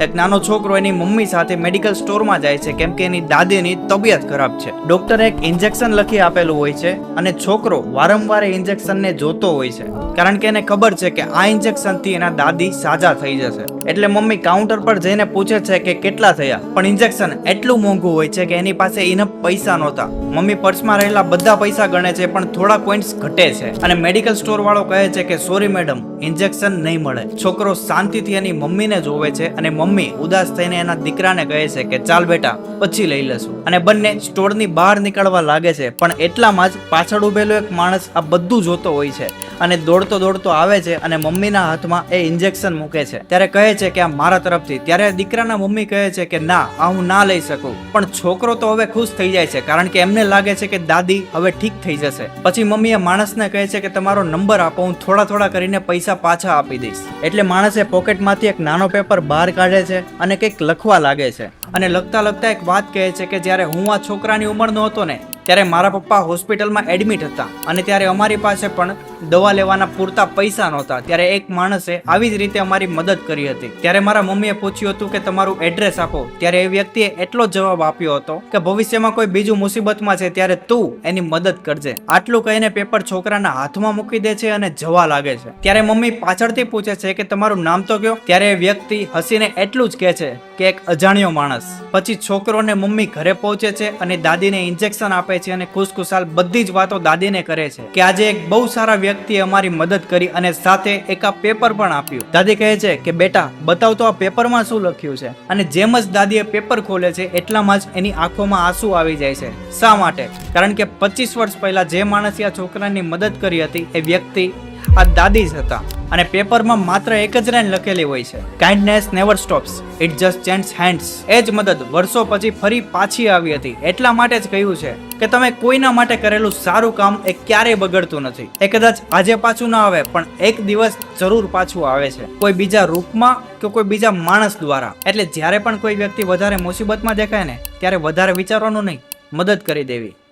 એક નાનો છોકરો એની મમ્મી સાથે મેડિકલ સ્ટોરમાં જાય છે કેમ કે એની દાદીની તબિયત ખરાબ છે. ડોક્ટરે એક ઇન્જેક્શન લખી આપેલું હોય છે અને છોકરો વારંવાર ઇન્જેક્શનને જોતો હોય છે કારણ કે એને ખબર છે કે આ ઇન્જેક્શનથી એના દાદી સાજા થઈ જશે. એટલે મમ્મી કાઉન્ટર પર જઈને પૂછે છે કે કેટલા થયા, પણ ઇન્જેક્શન એટલું મોંઘું હોય છે કે એની પાસે ઇનફ પૈસા નહોતા. મમ્મી પર્સમાં રહેલા બધા પૈસા ગણે છે પણ થોડા કોઈન્સ ઘટે છે અને મેડિકલ સ્ટોર વાળો કહે છે કે સોરી મેડમ, ઇન્જેક્શન નહીં મળે. છોકરો શાંતિથી એની મમ્મીને જોવે છે અને મમ્મી ઉદાસ થઈને એના દીકરાને કહે છે કે ચાલ બેટા પછી લઈ લેશું. અને બંને સ્ટોરની બહાર નીકળવા લાગે છે પણ એટલામાં જ પાછળ ઉભેલો એક માણસ આ બધું જોતો હોય છે અને દોડતો દોડતો આવે છે અને મમ્મીના હાથમાં એ ઇન્જેક્શન મૂકે છે. ત્યારે કહે છે કે આ મારા તરફથી. ત્યારે દીકરાના મમ્મી કહે છે કે ના, આ હું ના લઈ શકું. પણ છોકરો તો હવે ખુશ થઈ જાય છે કારણ કે એમને લાગે છે કે દાદી હવે ઠીક થઈ જશે. પછી મમ્મીએ માણસને કહે છે કે તમારો નંબર આપો, હું થોડા થોડા કરીને પૈસા પાછા આપી દઈશ. એટલે માણસે પોકેટમાંથી એક નાનો પેપર બહાર કાઢે છે અને કંઈક લખવા લાગે છે અને લખતા લખતા એક વાત કહે છે કે જ્યારે હું આ છોકરાની ઉંમરનો હતો ને ત્યારે મારા પપ્પા હોસ્પિટલમાં એડમિટ હતા અને ત્યારે અમારી પાસે પણ દવા લેવાના પૂરતા પૈસા નહોતા. ત્યારે એક માણસે આવી જ રીતે અમારી મદદ કરી હતી. ત્યારે મારા મમ્મીએ પૂછ્યું હતું કે તમારું એડ્રેસ આપો. ત્યારે એ વ્યક્તિએ એટલો જવાબ આપ્યો હતો કે ભવિષ્યમાં કોઈ બીજું મુસીબતમાં છે ત્યારે તું એની મદદ કરજે. આટલું કહીને પેપર છોકરાના હાથમાં મૂકી દે છે અને જવા લાગે છે. ત્યારે મમ્મી પાછળથી પૂછે છે કે તમારું નામ તો કયો. ત્યારે એ વ્યક્તિ હસીને એટલું જ કહે છે કે એક અજાણ્યો માણસ. પછી છોકરો ને મમ્મી ઘરે પહોંચે છે અને દાદીને ઇન્જેક્શન આપે છે અને ખુશખુશાલ બધી જ વાતો દાદીને કરે છે કે આજે એક બહુ સારા વ્યક્તિએ અમારી મદદ કરી અને સાથે એક આ પેપર પણ આપ્યું. દાદી કહે છે કે બેટા બતાવ તો આ પેપરમાં શું લખ્યું છે. અને જેમ જ દાદીએ પેપર ખોલે છે એટલામાં જ એની આંખોમાં આંસુ આવી જાય છે. શા માટે? કારણ કે 25 વર્ષ પહેલા જે માણસે આ છોકરાની મદદ કરી હતી એ વ્યક્તિ આ દાદી જ હતા. અને પેપરમાં માત્ર એક જ લાઈન લખેલી હોય છે, kindness never stops, it just change hands. એ જ મદદ વર્ષો પછી ફરી પાછી આવી હતી. એટલા માટે જ કહ્યું છે કે તમે કોઈના માટે કરેલું સારું કામ એ ક્યારેય બગડતું નથી. એ કદાચ આજે પાછું ના આવે પણ એક દિવસ જરૂર પાછું આવે છે, કોઈ બીજા રૂપમાં કે કોઈ બીજા માણસ દ્વારા. એટલે જ્યારે પણ કોઈ વ્યક્તિ વધારે મુસીબતમાં દેખાય ને ત્યારે વધારે વિચારવાનું નહીં, મદદ કરી દેવી.